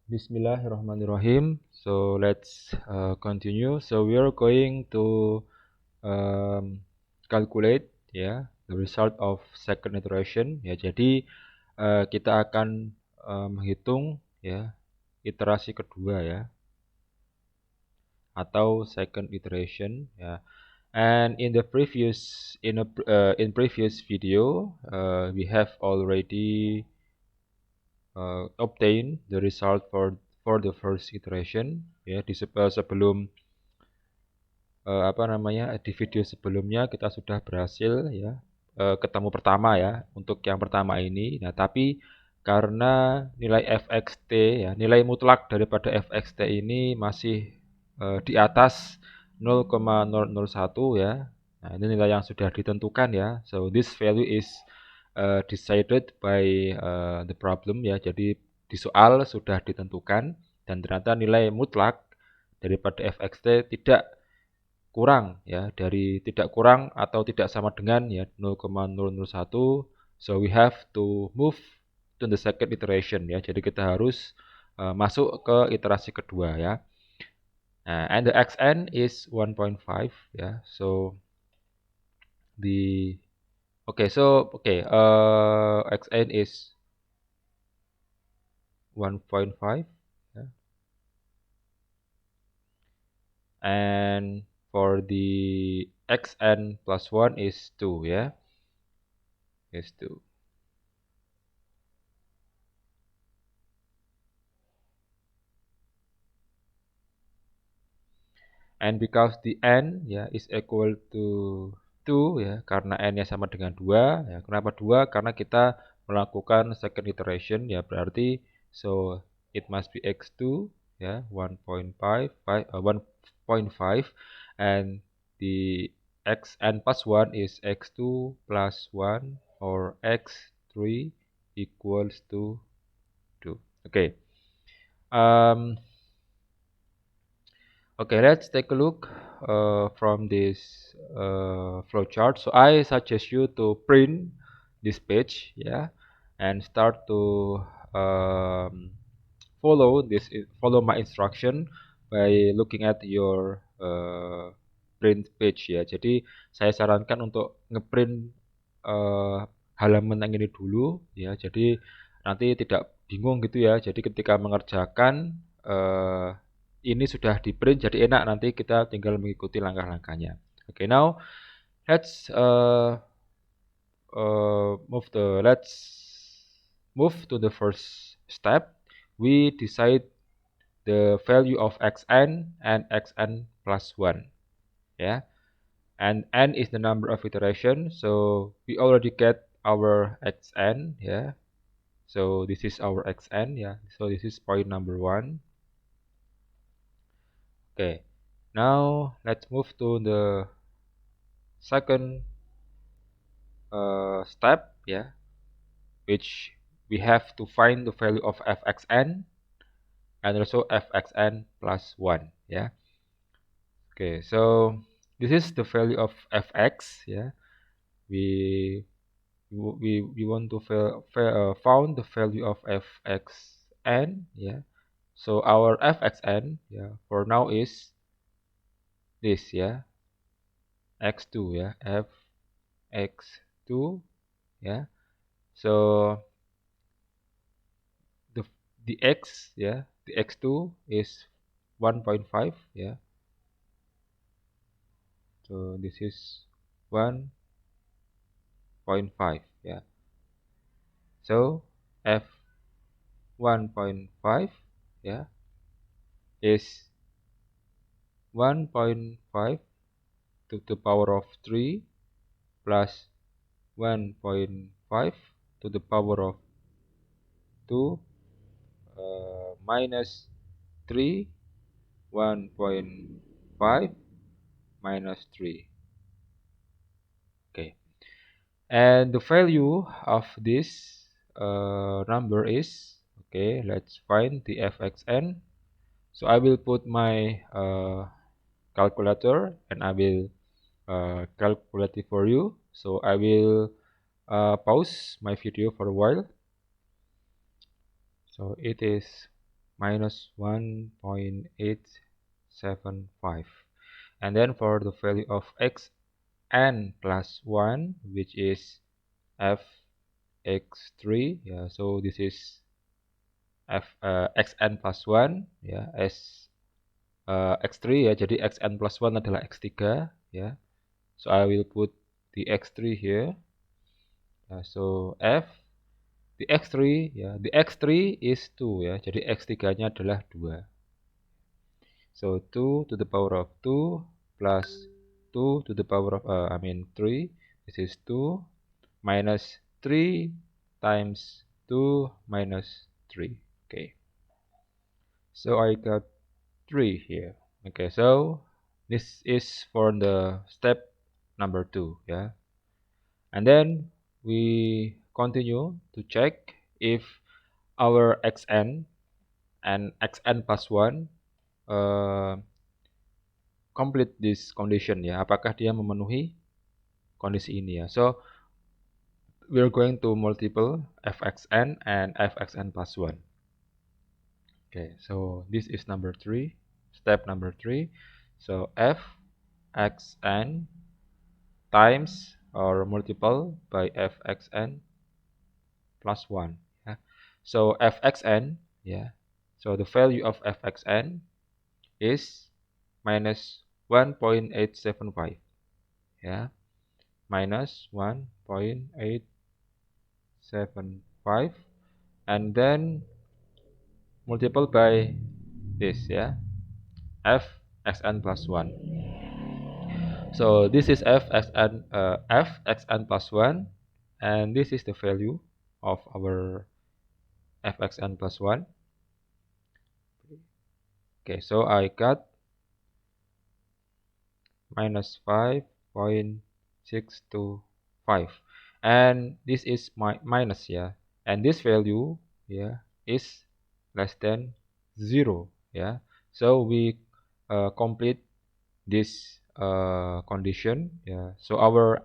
Bismillahirrahmanirrahim. So let's continue. So we are going to calculate ya the result of second iteration ya. Jadi kita akan menghitung ya iterasi kedua ya atau second iteration ya. And in the previous video we have already obtain the result for the first iteration ya sebelum di video sebelumnya kita sudah berhasil ya ketemu pertama ya untuk yang pertama ini. Nah, tapi karena nilai fxt ya, nilai mutlak daripada fxt ini masih di atas 0,001 ya. Nah, ini nilai yang sudah ditentukan ya. So this value is decided by the problem ya. Jadi di soal sudah ditentukan dan ternyata nilai mutlak daripada fxt tidak kurang atau tidak sama dengan ya 0,001. So we have to move to the second iteration ya. Jadi kita harus masuk ke iterasi kedua ya. Nah, and the xn is 1.5 ya. So the xn is 1.5 ya. And for the xn plus 1 is 2 ya. Is 2. And because the n ya is equal to 2 ya, karena n-nya sama dengan 2 ya. Kenapa 2? Karena kita melakukan second iteration ya, berarti so it must be x2 ya, 1.5 and the xn plus 1 is x2 plus 1 or x3 equals to 2. Okay. Okay, let's take a look from this flowchart. So I suggest you to print this page, yeah, and start to follow my instruction by looking at your print page ya. Jadi saya sarankan untuk ngeprint halaman yang ini dulu ya. Jadi nanti tidak bingung gitu ya. Jadi ketika mengerjakan ini sudah di print jadi enak, nanti kita tinggal mengikuti langkah-langkahnya. Okay, now let's move to the first step. We decide the value of xn and xn plus 1 yeah, and n is the number of iterations, so we already get our xn yeah. So this is our xn yeah, so this is point number 1. Okay, now let's move to the second step yeah, which we have to find the value of fxn and also fxn plus 1 yeah. Okay, so this is the value of fx yeah. We want to found the value of fxn yeah. So our fxn yeah for now is this yeah, x2 yeah, fx2 yeah. So the x yeah, the x2 is 1.5 yeah. So this is 1.5 yeah. So f 1.5 yeah is 1.5 to the power of 3 plus 1.5 to the power of 2 minus 3 1.5 minus 3. Okay, and the value of this number is, okay, let's find the fxn. So I will put my calculator and I will calculate it for you. So I will pause my video for a while. So it is minus 1.875. And then for the value of xn plus 1, which is fx3, yeah, so this is xn plus 1, ya, x3 ya, jadi xn plus 1 adalah x3, ya. So I will put the x3 here. So the x3, ya, the x3 is 2, ya, jadi x3-nya adalah 2. So 2 to the power of 2 plus 2 to the power of 3. This is 2 minus 3 times 2 minus 3. Okay. So I got 3 here. Okay, so this is for the step number 2, yeah. And then we continue to check if our xn and xn plus 1 complete this condition, ya. Apakah dia memenuhi kondisi ini, ya. So we're going to multiple fxn and fxn plus 1. Okay, so this is number 3, step number 3. So fxn times or multiple by fxn plus 1. Yeah. So fxn, yeah. So the value of fxn is minus 1.875. Yeah. Minus 1.875, and then multiple by this, yeah, fxn plus 1. So this is fxn plus 1, and this is the value of our fxn plus 1. Okay, so I got minus 5.625, and this is my minus, yeah, and this value, yeah, is less than 0, yeah. So we complete this condition, yeah. So our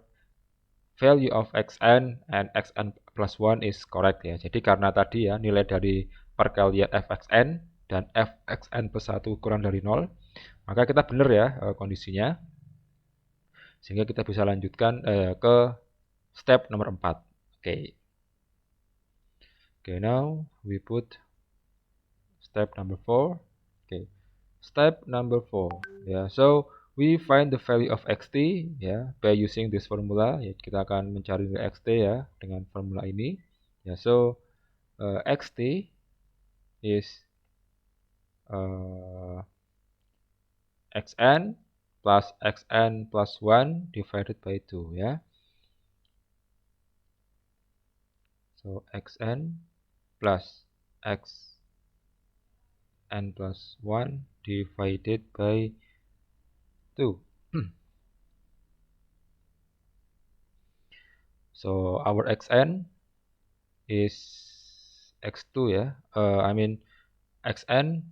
value of xn and xn plus 1 is correct, ya. Jadi karena tadi, ya, nilai dari perkalian fxn dan fxn plus 1 kurang dari 0, maka kita benar, ya, kondisinya, sehingga kita bisa lanjutkan ke step nomor 4. Okay. Okay, now we put step number 4. Okay. Step number 4. Yeah, so we find the value of xt, ya, by using this formula. Ya, kita akan mencari nilai xt, ya, dengan formula ini. Ya, so xt is xn plus xn plus 1 divided by 2, ya. So xn plus xn plus 1 divided by 2. So our xn is x2, ya. Xn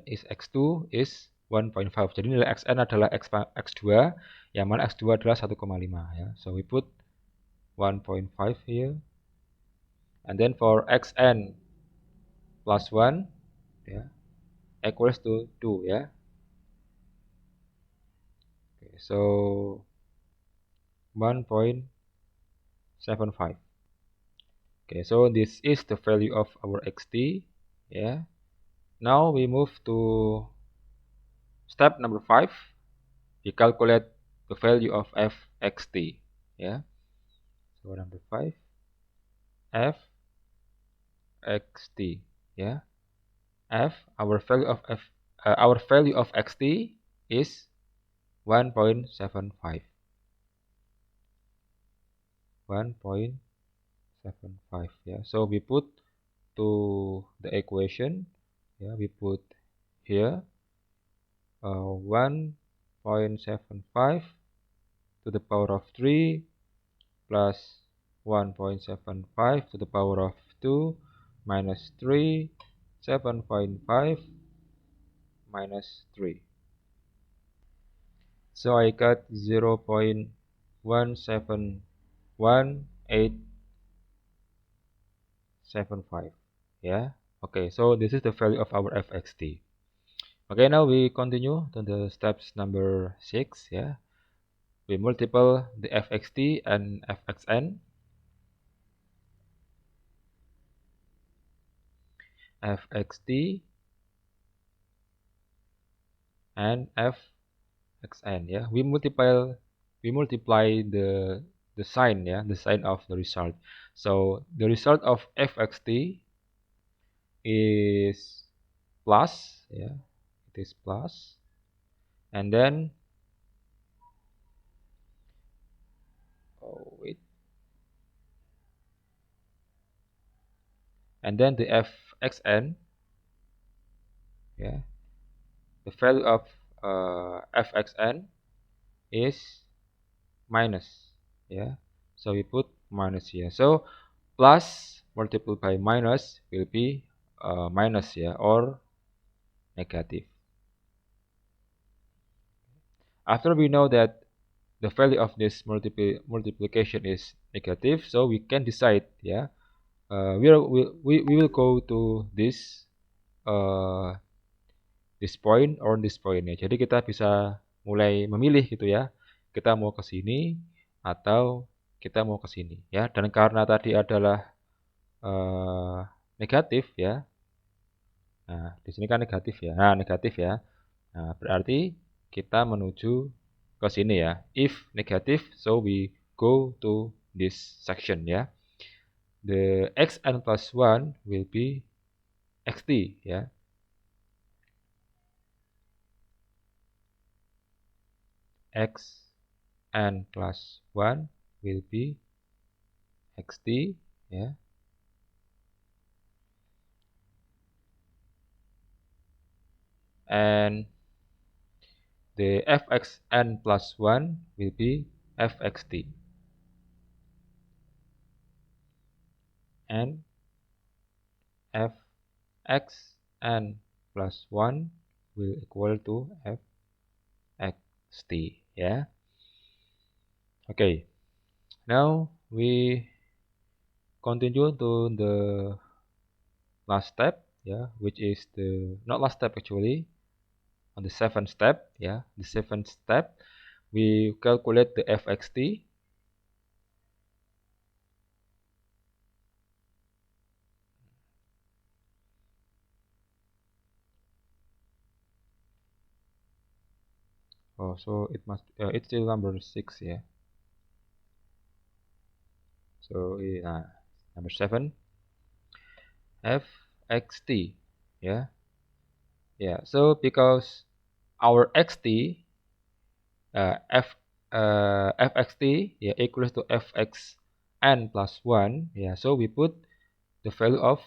is x2 is 1.5. Jadi nilai xn adalah x2, yang mana x2 adalah 1,5, ya. So we put 1.5 here. And then for xn plus 1, ya, equals to 2, ya. Okay, so 1.75. Okay, so this is the value of our xt, yeah. Now we move to step number 5. We calculate the value of fxt, yeah. So number 5, fxt, yeah. Our value of xt is 1.75. 1.75, yeah. So we put to the equation, yeah, we put here 1.75 to the power of 3 plus 1.75 to the power of 2 minus 3, 7.5 minus 3. So I got 0.171875, yeah. Okay, so this is the value of our fxt. Okay, now we continue to the steps number 6. Yeah, we multiply the fxt and fxn. Fxt and fxn. Yeah, we multiply the sign, yeah, the sign of the result. So the result of fxt is plus, yeah, it is plus, and then oh wait, and then the fxn, yeah, the value of fxn is minus, yeah, so we put minus here. So plus multiplied by minus will be minus, yeah, or negative. After we know that the value of this multiplication is negative, so we can decide, yeah, we will go to uh, this point or this point ya. Jadi kita bisa mulai memilih gitu ya. Kita mau ke sini atau kita mau ke sini ya. Dan karena tadi adalah eh, negatif ya. Nah, di sini kan negatif ya. Nah, negatif ya. Nah, berarti kita menuju ke sini ya. If negative, so we go to this section ya. The xn plus 1 will be xt ya. Xn plus 1 will be xt ya. And the fxn plus 1 will be fxt. And fxn plus 1 will equal to fxt ya. Okay, now we continue to the last step, yeah, which is the not last step actually, on the seventh step, yeah, the seventh step, we calculate the fxt. Oh, so it must it's still number 6, yeah. So number 7, fxt, yeah, yeah. So because our xt fxt, yeah, equals to fxn plus 1, yeah, so we put the value of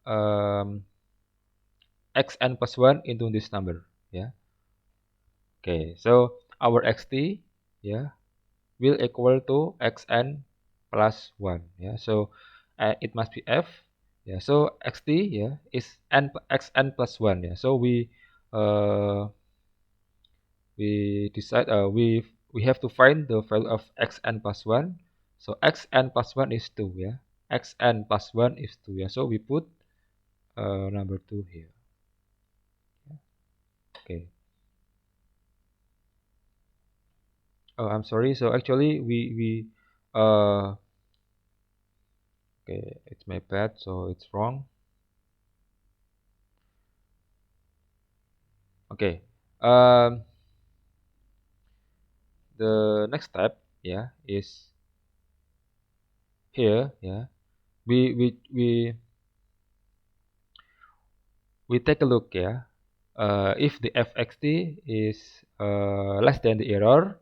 um, xn plus 1 into this number, yeah. Okay, so our xt, yeah, will equal to xn plus 1, yeah. So it must be f, yeah. So xt, yeah, is xn plus 1, yeah. So we decide we have to find the value of xn plus 1. So xn plus 1 is 2, yeah. Xn plus 1 is 2, yeah. So we put number 2 here. Okay. Oh, I'm sorry. So actually we okay, it's my bad, so it's wrong. Okay. The next step, yeah, is here, yeah. We take a look, yeah. If the fxt is less than the error,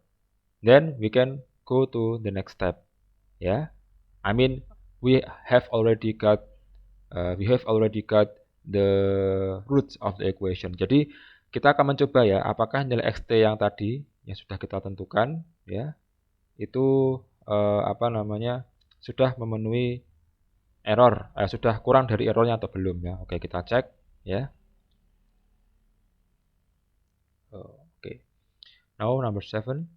then we can go to the next step, yeah. I mean, we have already got the roots of the equation. Jadi kita akan mencoba ya, apakah nilai xt yang tadi yang sudah kita tentukan, ya, itu apa namanya, sudah memenuhi error, sudah kurang dari errornya atau belum ya. Oke, kita cek ya. Oke. Now number 7.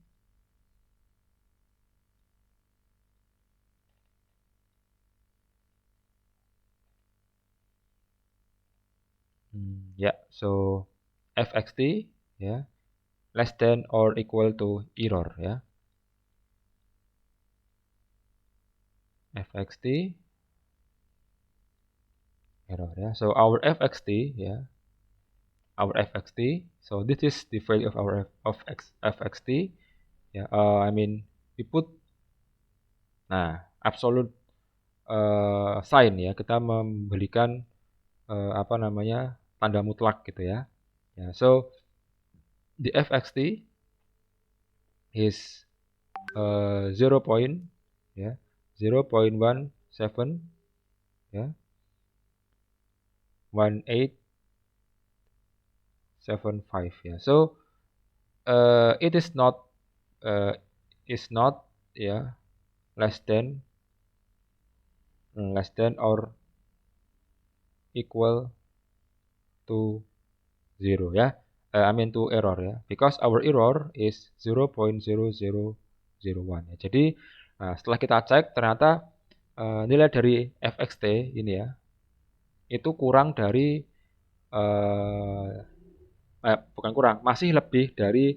Yeah, so fxt ya less than or equal to error ya. Fxt error ya. So our fxt ya, our fxt. So this is the value of our fxt ya. I mean we put absolute sign ya. Kita memberikan apa namanya tanda mutlak gitu ya. Ya, so the fxt is 0 point ya 0.17 ya 1875 ya. So it is not ya less than or equal to 0 ya. I mean to error ya. Because our error is 0.0001 ya. Jadi setelah kita cek ternyata nilai dari fxt ini ya itu kurang dari bukan kurang, masih lebih dari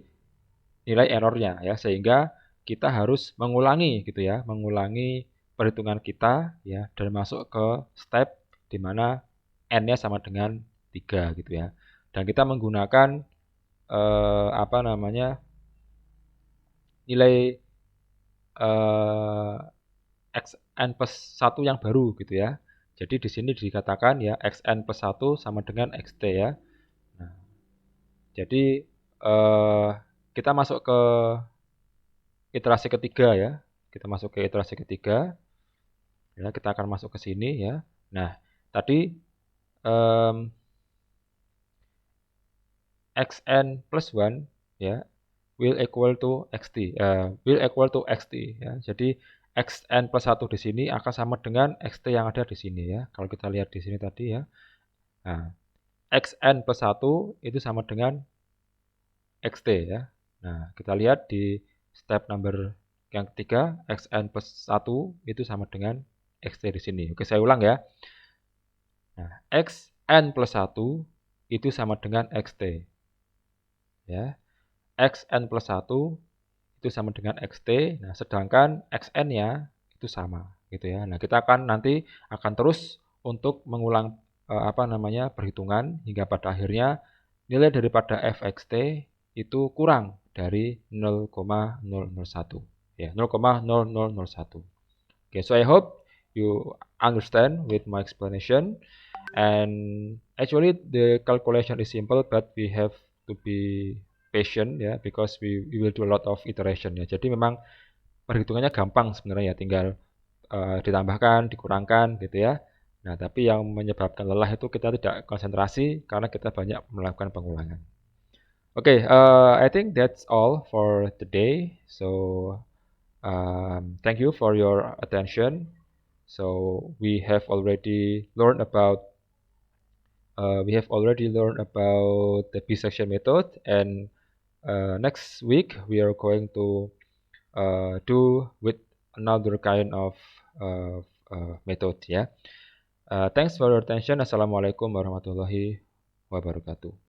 nilai errornya ya, sehingga kita harus mengulangi gitu ya, mengulangi perhitungan kita ya dan masuk ke step di mana n-nya sama dengan 3 gitu ya. Dan kita menggunakan apa namanya nilai xn plus 1 yang baru gitu ya. Jadi di sini dikatakan ya xn plus 1 sama dengan xt ya. Nah, jadi kita masuk ke iterasi ketiga ya. Kita masuk ke iterasi ketiga. Ya, kita akan masuk ke sini ya. Nah, tadi xn plus 1 ya will equal to xt ya. Jadi xn plus 1 di sini akan sama dengan xt yang ada di sini ya. Kalau kita lihat di sini tadi ya. Nah, xn plus 1 itu sama dengan xt ya. Nah, kita lihat di step number yang ketiga, xn plus 1 itu sama dengan xt di sini. Oke, saya ulang ya. Nah, xn plus 1 itu sama dengan xt. Ya. Xn plus 1 itu sama dengan xt. Nah, sedangkan xn-nya itu sama gitu ya. Nah, kita akan nanti akan terus untuk mengulang apa namanya perhitungan hingga pada akhirnya nilai daripada fxt itu kurang dari 0,001 ya, 0,0001. Okay, so I hope you understand with my explanation, and actually the calculation is simple but we have to be patient ya, because we will do a lot of iteration ya. Jadi memang perhitungannya gampang sebenarnya ya, tinggal ditambahkan, dikurangkan gitu ya. Nah, tapi yang menyebabkan lelah itu kita tidak konsentrasi karena kita banyak melakukan pengulangan. Okay, I think that's all for today. So thank you for your attention. So we have already learned about the bisection method, and next week we are going to do with another kind of method ya. Thanks for your attention. Assalamualaikum warahmatullahi wabarakatuh.